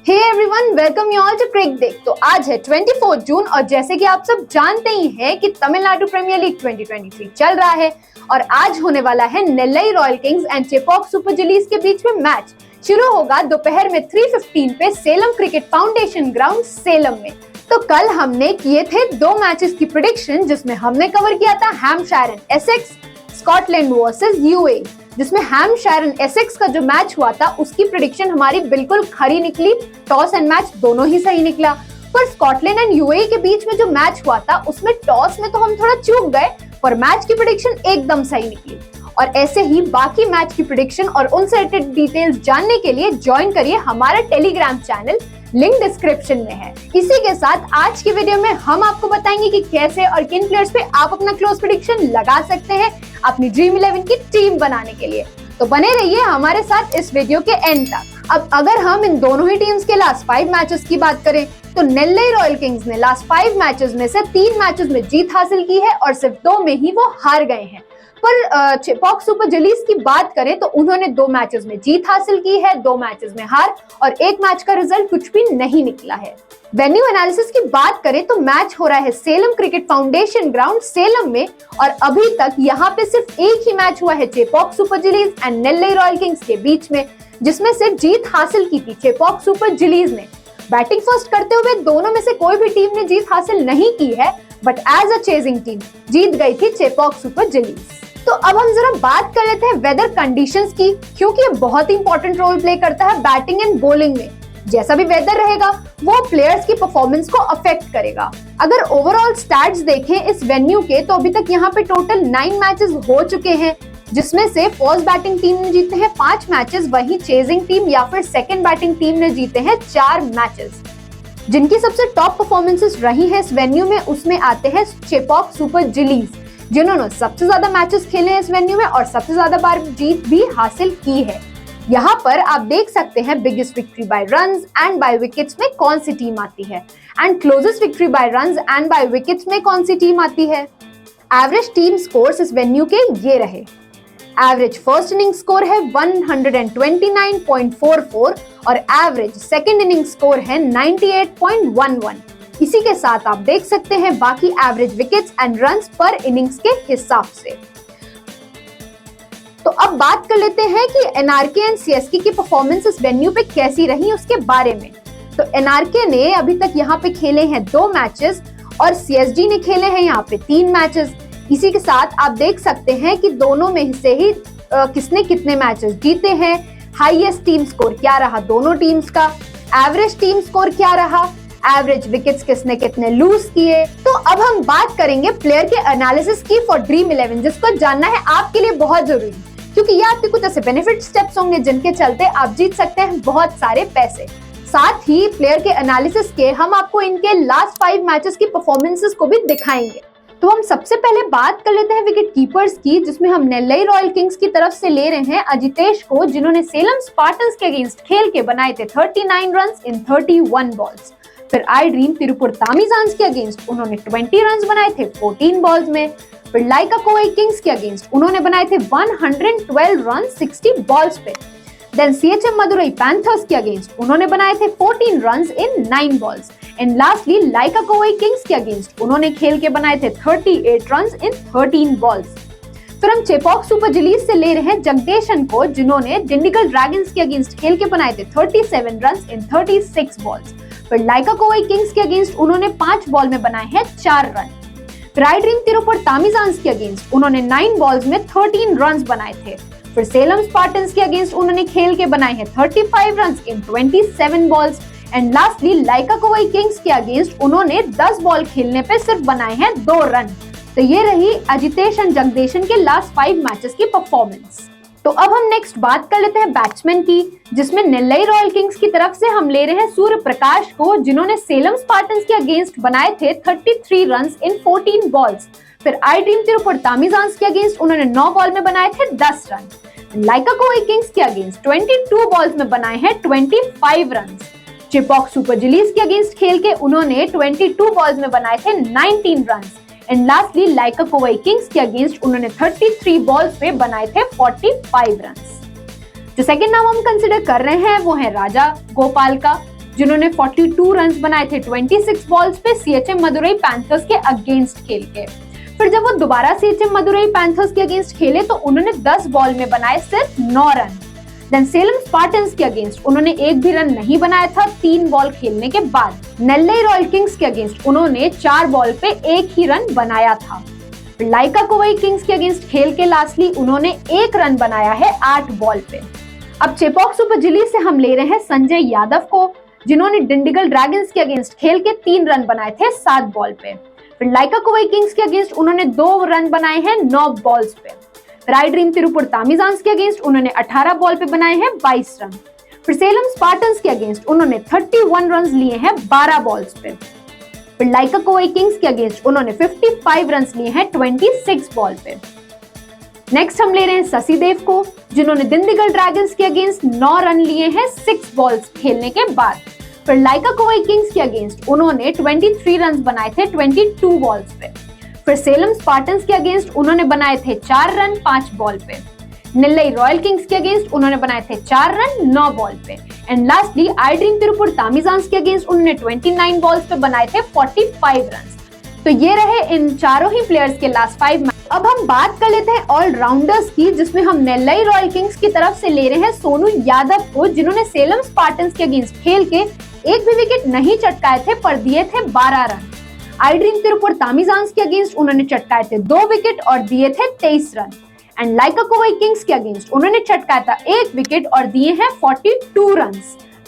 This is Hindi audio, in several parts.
Hey everyone, welcome you all to Crick Day. तो आज है 24 जून और जैसे कि आप सब जानते ही हैं कि तमिलनाडु प्रीमियर लीग 2023 चल रहा है और आज होने वाला है Nellai royal kings and Chepauk super Gillies के बीच में मैच। शुरू होगा दोपहर में 3:15 पे Salem cricket foundation ground Salem में। तो कल हमने किए थे 2 मैचेस की प्रेडिक्शन, जिसमें हमने कवर किया था Hampshire and Essex Scotland versus UAE, जिसमें हैम्पशायर एंड एसेक्स का जो मैच हुआ था उसकी प्रेडिक्शन हमारी बिल्कुल खरी निकली। टॉस एंड मैच दोनों ही सही निकला। पर स्कॉटलैंड एंड यूएई के बीच में जो मैच हुआ था उसमें टॉस में तो हम थोड़ा चूक गए, पर मैच की प्रेडिक्शन एकदम सही निकली। और ऐसे ही बाकी मैच की प्रेडिक्शन और उनसे रिलेटेड डिटेल्स जानने के लिए ज्वाइन करिए हमारा टेलीग्राम चैनल, लिंक डिस्क्रिप्शन में है। इसी के साथ आज की वीडियो में हम आपको बताएंगे कि कैसे और किन प्लेयर्स पे आप अपना क्लोज प्रेडिक्शन लगा सकते हैं अपनी ड्रीम 11 की टीम बनाने के लिए। तो बने रहिए हमारे साथ इस वीडियो के एंड तक। अब अगर हम इन दोनों ही टीम्स के लास्ट 5 मैचेस की बात करें तो नेल्लई रॉयल किंग्स ने लास्ट 5 मैचेस में से 3 मैचेस में जीत हासिल की है और सिर्फ 2 में ही वो हार गए हैं। पर चेपॉक सुपर जलीज की बात करें तो उन्होंने 2 मैचेस में जीत हासिल की है, 2 मैचेस में हार और 1 मैच का रिजल्ट कुछ भी नहीं निकला है। वेन्यू एनालिसिस की बात करें तो मैच हो रहा है Salem cricket foundation ground Salem में और अभी तक यहाँ पे सिर्फ एक ही मैच हुआ है Chepauk super Gillies and Nellai royal kings के बीच में, जिसमें से जीत हासिल की थी चेपॉक सुपर जलीज ने। बैटिंग फर्स्ट करते हुए दोनों में से कोई भी टीम ने जीत हासिल नहीं की है, but as a chasing team जीत गई थी चेपॉक सुपर जलीज। तो अब हम जरा बात कर लेते हैं वेदर कंडीशंस की, क्योंकि ये बहुत ही इंपॉर्टेंट रोल प्ले करता है बैटिंग एंड बॉलिंग में। जैसा भी वेदर रहेगा वो प्लेयर्स की परफॉर्मेंस को अफेक्ट करेगा। अगर ओवरऑल स्टैट्स देखें इस वेन्यू के तो अभी तक यहाँ पे टोटल 9 मैचेस हो चुके हैं, जिसमें से फर्स्ट बैटिंग टीम ने जीते हैं 5 मैचेस, वहीं चेजिंग टीम या फिर सेकंड बैटिंग टीम ने जीते हैं 4 मैचेस। जिनकी सबसे टॉप परफॉर्मेंसेस रही है इस वेन्यू में उसमें आते हैं चेपॉक सुपर जलीज, जिन्होंने सबसे ज्यादा मैचेस खेले हैं इस वेन्यू में और सबसे ज्यादा बार जीत भी हासिल की है। यहाँ पर आप देख सकते हैं biggest victory by runs and by wickets में कौन सी टीम आती है and closest victory by runs and by wickets में कौन सी टीम आती है। एवरेज टीम स्कोर्स इस वेन्यू के ये रहे। एवरेज फर्स्ट इनिंग स्कोर है 129.44 और एवरेज सेकंड इनिंग स्कोर है 98.11। इसी के साथ आप देख सकते हैं बाकी एवरेज विकेट्स एंड रन्स पर इनिंग्स के हिसाब से। तो अब बात कर लेते हैं कि एनआरके एंड सीएसके की परफॉर्मेंस इस वेन्यू पे कैसी रही उसके बारे में। तो एनआरके ने अभी तक यहाँ पे खेले हैं 2 मैचेस और सीएसडी ने खेले हैं यहाँ पे 3 मैचेस। इसी के साथ आप देख सकते हैं कि दोनों में से ही किसने कितने मैचेस जीते हैं, हाईएस्ट टीम स्कोर क्या रहा दोनों टीम्स का, एवरेज टीम स्कोर क्या रहा, एवरेज विकेट्स किसने कितने लूज किए। तो अब हम बात करेंगे प्लेयर के एनालिसिस की फॉर ड्रीम 11, जिसको जानना है आपके लिए बहुत जरूरी, क्योंकि ये आपके कुछ ऐसे बेनिफिट स्टेप्स होंगे जिनके चलते आप जीत सकते हैं बहुत सारे पैसे। साथ ही प्लेयर के एनालिसिस के हम आपको इनके लास्ट 5 मैचेस की परफॉर्मेंसेस को भी दिखाएंगे। तो हम सबसे पहले बात कर लेते हैं विकेट कीपर्स की, जिसमें हम नेल्लई रॉयल किंग्स की तरफ से ले रहे हैं अजितेश को, जिन्होंने सेलम स्पार्टन्स के अगेंस्ट खेल के बनाए थे 39 रन्स इन 31 बॉल्स। फिर आई ड्रीम तिरुपुर तामिजान्स के अगेंस्ट उन्होंने 20 रन्स बनाए थे 14 बॉल्स में। फिर लाइका कोवई किंग्स के अगेंस्ट उन्होंने बनाए थे 112 रन 60 बॉल्स पे। देन सीएचएम मदुरई पैंथर्स के अगेंस्ट उन्होंने बनाए थे 14 runs in 9 balls. And lastly Lyca Kovai Kings के अगेंस्ट उन्होंने खेल के बनाए थे 38 रन्स इन 13 बॉल्स। फिर हम चेपॉक सुपर जलीज से ले रहे हैं जगदेशन को, जिन्होंने डिंडिगल ड्रैगन्स के अगेंस्ट खेल के बनाए थे 37 रन्स इन 36 बॉल्स। फिर लाइका कोवई किंग्स के अगेंस्ट उन्होंने 5 बॉल में बनाए हैं 4 रन। फिर आई ड्रीम तिरुपुर तामिजान्स के अगेंस्ट उन्होंने 9 बॉल्स में 13 रन्स बनाए थे। फिर सेलम स्पार्टन्स के अगेंस्ट उन्होंने खेल के बनाए हैं 35 runs in 27 balls. And lastly Lyca Kovai Kings के अगेंस्ट उन्होंने 10 बॉल खेलने पे सिर्फ बनाए हैं 2 रन। तो ये रही अजितेश एंड जगदेशन के लास्ट 5 मैचेस की परफॉर्मेंस। तो अब हम नेक्स्ट बात कर लेते हैं बैट्समैन की, जिसमें नेल्लई रॉयल किंग्स की तरफ से हम ले रहे हैं सूर्य प्रकाश को, जिन्होंने सेलम स्पार्टन्स के अगेंस्ट बनाए थे 33 रन्स इन 14 बॉल्स। फिर आई ड्रीम तिरुपुर तामिजान्स के अगेंस्ट उन्होंने 9 बॉल में बनाए थे 10 रन। लाइका कोवई किंग्स के अगेंस्ट 22 बॉल्स में बनाए हैं 25 रन। चेपॉक सुपर जलीज के अगेंस्ट खेल के उन्होंने 22 बॉल्स में बनाए थे 19 run. And lastly Lyca Kovai Kings के अगेंस्ट उन्होंने 33 बॉल्स पे बनाए थे 45 रन। जो सेकंड नाम हम कंसिडर कर रहे हैं वो है राजा गोपाल का, जिन्होंने 42 रन बनाए थे 26 बॉल्स पे सीएचएम मदुरई पैंथर्स के अगेंस्ट खेल के। फिर जब वो दोबारा सीएचएम मदुरई पैंथर्स के अगेंस्ट खेले तो उन्होंने 10 बॉल में बनाए सिर्फ 9 रन। देन सेलम स्पार्टन्स के अगेंस्ट उन्होंने एक भी रन नहीं बनाया था 3 बॉल खेलने के बाद। नेल्लई रॉयल किंग्स के अगेंस्ट उन्होंने 4 बॉल पे 1 ही रन बनाया था। लाइका कोवई किंग्स के अगेंस्ट खेल के लास्टली उन्होंने 1 रन बनाया है 8 बॉल पे। अब चेपॉक सुपर जिली से हम ले रहे हैं संजय यादव को, जिन्होंने डिंडिगल ड्रैगन्स के अगेंस्ट खेल के 3 रन बनाए थे 7 बॉल पे। फिर लाइका कोवई किंग्स के अगेंस्ट उन्होंने 2 रन बनाए हैं 9 बॉल्स पे। फिर आई ड्रीम तिरुपुर तामिजान्स के अगेंस्ट उन्होंने 18 बॉल पे बनाए हैं 22 रन। फिर सेलम स्पार्टन्स के अगेंस्ट उन्होंने 31 रन लिए हैं 12 बॉल्स पे। फिर लाइका कोवई किंग्स के अगेंस्ट उन्होंने 55 रन लिए हैं 26 बॉल पे। नेक्स्ट हम ले रहे हैं शशि देव को, जिन्होंने दिंडिगल ड्रैगन्स के अगेंस्ट 9 रन लिए हैं 6 बॉल्स खेलने के बाद। फिर लाइका कोवई किंग्स के अगेंस्ट उन्होंने 23 रन बनाए थे 22 बॉल्स पे। फिर सेलम स्पार्टन्स के अगेंस्ट उन्होंने बनाए थे 4 रन 5 बॉल पे। नेल्लई रॉयल किंग्स के अगेंस्ट उन्होंने बनाए थे 4 रन 9 बॉल पे। And lastly I dream Tiruppur Tamizhans के अगेंस्ट उन्होंने 29 बॉल्स पे बनाए थे 45 रन। तो ये रहे इन चारों ही प्लेयर्स के लास्ट 5 मैच। अब हम बात कर लेते हैं ऑलराउंडर्स की, जिसमें हम नेल्लई रॉयल किंग्स की तरफ से ले रहे हैं सोनू यादव को, जिन्होंने सेलम स्पार्टन्स के अगेंस्ट खेल के एक भी विकेट नहीं चटकाए थे पर दिए थे 12 रन। आई ड्रीम तिरुपुर तामिजान्स के अगेंस्ट उन्होंने चटकाए थे 2 विकेट और दिए थे 23 run. And Lyca Kovai Kings के अगेंस्ट उन्होंने चटकाया था 1 विकेट और दिए हैं 42 रन।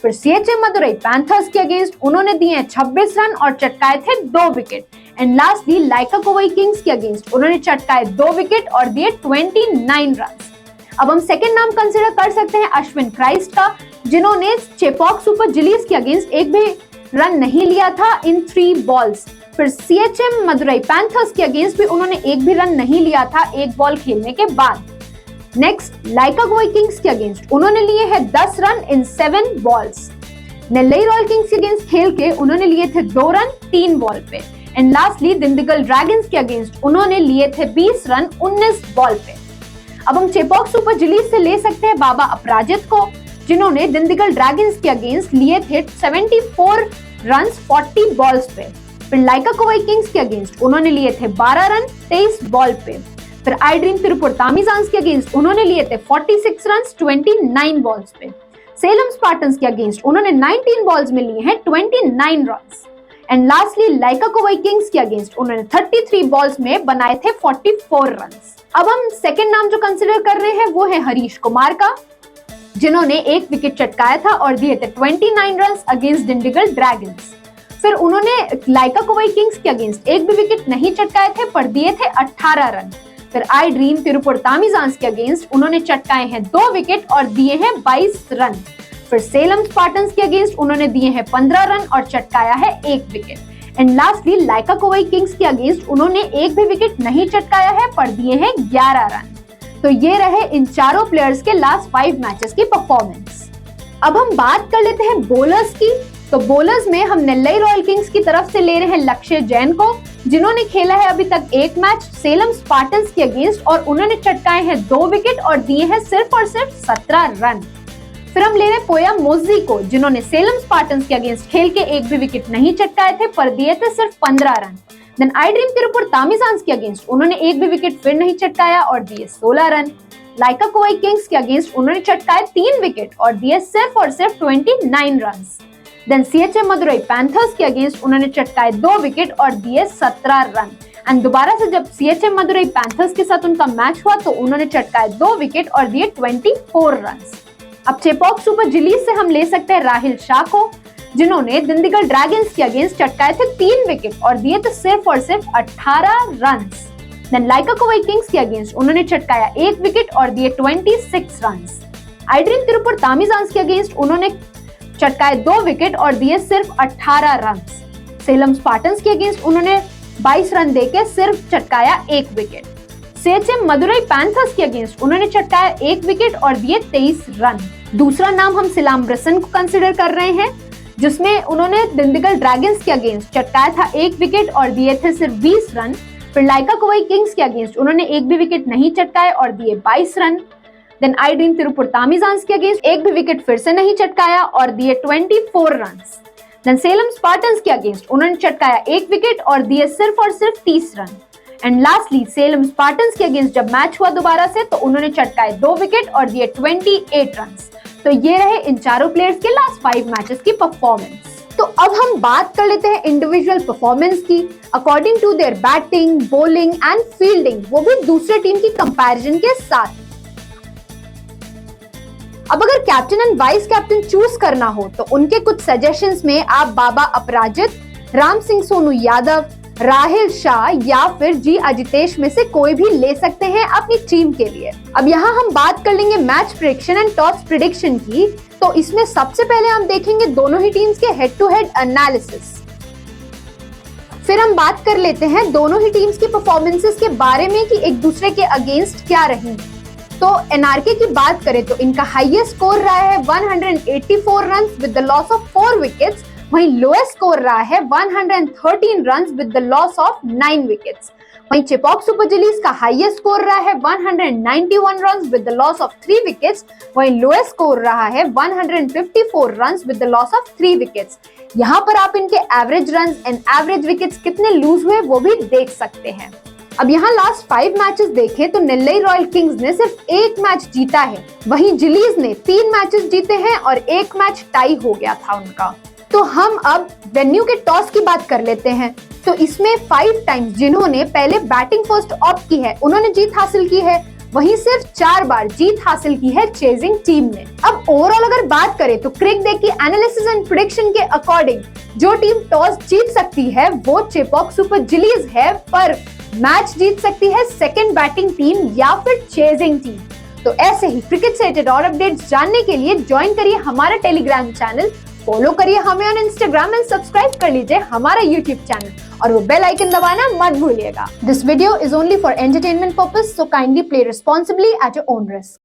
फिर सीएचएम मदुरई पैंथर्स के अगेंस्ट उन्होंने दिए हैं 26 रन और चटकाए थे 2 wicket. And lastly Lyca Kovai Kings के अगेंस्ट उन्होंने चटकाए 2 विकेट और दिए 29 रन। अब हम सेकंड नाम कंसीडर कर सकते हैं अश्विन क्राइस्ट का, जिन्होंने चेपॉक सुपर जिलीज के अगेंस्ट एक भी रन नहीं लिया था इन 3 बॉल्स। फिर सीएचएम मदुरई पैंथर्स के अगेंस्ट भी उन्होंने एक भी रन नहीं लिया था 1 बॉल खेलने के बाद। नेक्स्ट लाइका कोवई किंग्स के अगेंस्ट उन्होंने लिए हैं 10 run in 7 balls. Nellai royal kings के अगेंस्ट खेल के उन्होंने लिए थे 2 रन 3 बॉल पे। एंड लास्टली दिंडिगल ड्रैगन्स के अगेंस्ट उन्होंने लिए थे 20 रन 19 बॉल पे। अब हम चेपॉक सुपर जिलीज से ले सकते हैं बाबा अपराजित को, जिन्होंने दिंडिगल ड्रैगन्स के अगेंस्ट लिए थे 74 रन 40 बॉल्स पे। फिर लाइका कोवई किंग्स के अगेंस्ट उन्होंने लिए थे 12 रन 23 बॉल पे। फिर आई ड्रीम तिरुपुर तामिजान्स के अगेंस्ट उन्होंने लिए थे 46 रन 29 बॉल्स पे। सेलम स्पार्टन्स के अगेंस्ट उन्होंने 19 बॉल्स में लिए हैं 29 run. And lastly Lyca Kovai Kings के अगेंस्ट उन्होंने 33 बॉल्स में बनाए थे 44 रन। अब हम सेकंड नाम जो कंसीडर कर रहे हैं वो है हरीश कुमार का, जिन्होंने 1 विकेट चटकाया था और दिए थे 29 रन अगेंस्ट दिंडिगल ड्रैगन्स। फिर उन्होंने लाइका कोवई किंग्स के अगेंस्ट एक भी विकेट नहीं चटकाए थे पर दिए थे 18 रन। फिर आई ड्रीम तिरुपुर तामिजान्स के अगेंस्ट उन्होंने चटकाए हैं 2 विकेट और दिए हैं 22 रन। फिर सेलम स्पार्टन्स के अगेंस्ट उन्होंने दिए हैं 15 रन और चटकाया है 1 wicket. And lastly Lyca Kovai Kings के अगेंस्ट उन्होंने एक भी विकेट नहीं चटकाया है पर दिए हैं 11 रन। तो ये रहे इन चारों प्लेयर्स के लास्ट 5 मैचेस की परफॉर्मेंस। अब हम बात कर लेते हैं बोलर्स की। तो बोलर्स में हम नेल्लई रॉयल किंग्स की तरफ से ले रहे हैं लक्ष्य जैन को, जिन्होंने खेला है अभी तक 1 मैच सेलम स्पार्टन्स के अगेंस्ट और उन्होंने चटकाए हैं 2 विकेट और दिए हैं सिर्फ और सिर्फ 17 रन। फिर हम ले रहे हैं पोया मोजी को, जिन्होंने सेलम स्पार्टन्स के अगेंस्ट खेल के एक भी विकेट नहीं चटकाए थे पर दिए थे सिर्फ 15 run. Then I dream Tiruppur Tamizhans के अगेंस्ट उन्होंने एक भी विकेट फिर नहीं चटकाया और दिए 16 रन। लाइका कोवई किंग्स के अगेंस्ट उन्होंने चटकाए 3 विकेट और दिए सिर्फ और सिर्फ 29 run. Then Siechem Madurai Panthers के अगेंस्ट उन्होंने चटकाए 2 विकेट और दिए 17 रन। एंड दोबारा से जब सीएचएम मदुरई पैंथर्स के साथ उनका मैच हुआ तो उन्होंने चटकाए 2 विकेट और दिए 24 रन। अब चेपॉक सुपर जिलीज से हम ले सकते हैं राहिल शाह को, जिन्होंने दिंडिगल ड्रैगन्स के अगेंस्ट चटकाए थे 3 विकेट और दिए थे सिर्फ और सिर्फ 18 रन। देन लाइका कोवई किंग्स के अगेंस्ट उन्होंने चटकाया 1 विकेट और दिए 26 रन। आई ड्रीम तिरुपुर तामिजान्स के अगेंस्ट उन्होंने चटकाए 2 विकेट और दिए सिर्फ 18 रन। सेलम स्पार्टन्स के अगेंस्ट उन्होंने 22 रन देके सिर्फ चटकाया 1 विकेट। सीएचएम मदुरई पैंथर्स के अगेंस्ट उन्होंने चटकाया 1 विकेट और दिए 23 रन। दूसरा नाम हम सिलाम ब्रसन को कंसीडर कर रहे हैं, जिसमें उन्होंने दिंडिगल ड्रैगन्स के अगेंस्ट चटकाया था 1 विकेट और दिए थे सिर्फ 20 रन। फिर लाइका कोवई किंग्स के अगेंस्ट उन्होंने एक भी विकेट नहीं चटकाए और दिए 22 run. Then I dream Tiruppur Tamizhans के अगेंस्ट एक भी विकेट फिर से नहीं चटकाया और दिए 24 रन। देन सेलम स्पार्टन्स के अगेंस्ट उन्होंने चटकाया एक विकेट और दिए सिर्फ और सिर्फ 30 run. And lastly Salem Spartans के अगेंस्ट जब मैच हुआ दोबारा से तो उन्होंने चटकाए 2 विकेट और दिए 28 रन। तो ये रहे इन चारों प्लेयर्स के लास्ट 5 मैचेस की परफॉर्मेंस। तो अब हम बात कर लेते हैं इंडिविजुअल परफॉर्मेंस की according to their batting, bowling and fielding, वो भी दूसरे टीम की कंपैरिजन के साथ। अब अगर captain and vice captain choose करना हो तो उनके कुछ सजेशंस में आप बाबा अपराजित, राम सिंह सोनू यादव, राहिल शाह या फिर जी अजितेश में से कोई भी ले सकते हैं अपनी टीम के लिए। अब यहाँ हम बात कर लेंगे match prediction and toss prediction की। तो इसमें सबसे पहले हम देखेंगे दोनों ही टीम्स के हेड टू हेड एनालिसिस। फिर हम बात कर लेते हैं दोनों ही टीम्स की परफॉर्मेंसेस के बारे में कि एक दूसरे के अगेंस्ट क्या रही। तो एनआरके की बात करें तो इनका हाईएस्ट स्कोर रहा है 184 run with the loss of 4 wickets, वहीं लोएस्ट स्कोर रहा है 113 run with the loss of 9 wickets. वहीं चेपॉक सुपर जलीज का हाईएस्ट स्कोर रहा है 191 run with the loss of 3 wickets, वहीं लोएस्ट स्कोर रहा है 154 run with the loss of 3 wickets. यहाँ पर आप इनके average run and average wickets कितने लूज हुए वो भी देख सकते हैं। अब यहाँ लास्ट 5 मैचेस देखें तो नेल्लई रॉयल किंग्स ने सिर्फ 1 मैच जीता है, वहीं जिलीज ने 3 मैचेस जीते हैं और 1 मैच टाई हो गया था उनका। तो हम अब वेन्यू के टॉस की बात कर लेते हैं। तो इसमें 5 टाइम्स जिन्होंने पहले बैटिंग फर्स्ट ऑप्ट की है उन्होंने जीत हासिल की है, वहीं सिर्फ 4 बार जीत हासिल की है चेजिंग टीम ने। अब ओवरऑल अगर बात करें तो क्रिक डे की एनालिसिस एंड प्रेडिक्शन के अकॉर्डिंग जो टीम टॉस जीत सकती है वो चेपॉक सुपर जिलीज है, पर मैच जीत सकती है सेकंड बैटिंग टीम या फिर चेजिंग टीम। तो ऐसे ही क्रिकेट से रिलेटेड और अपडेट्स जानने के लिए ज्वाइन करिए हमारा टेलीग्राम चैनल, फॉलो करिए हमें ऑन इंस्टाग्राम एंड सब्सक्राइब कर लीजिए हमारा यूट्यूब चैनल और वो बेल आइकन दबाना मत भूलिएगा। This video is only for entertainment purpose, so kindly play responsibly at your own risk.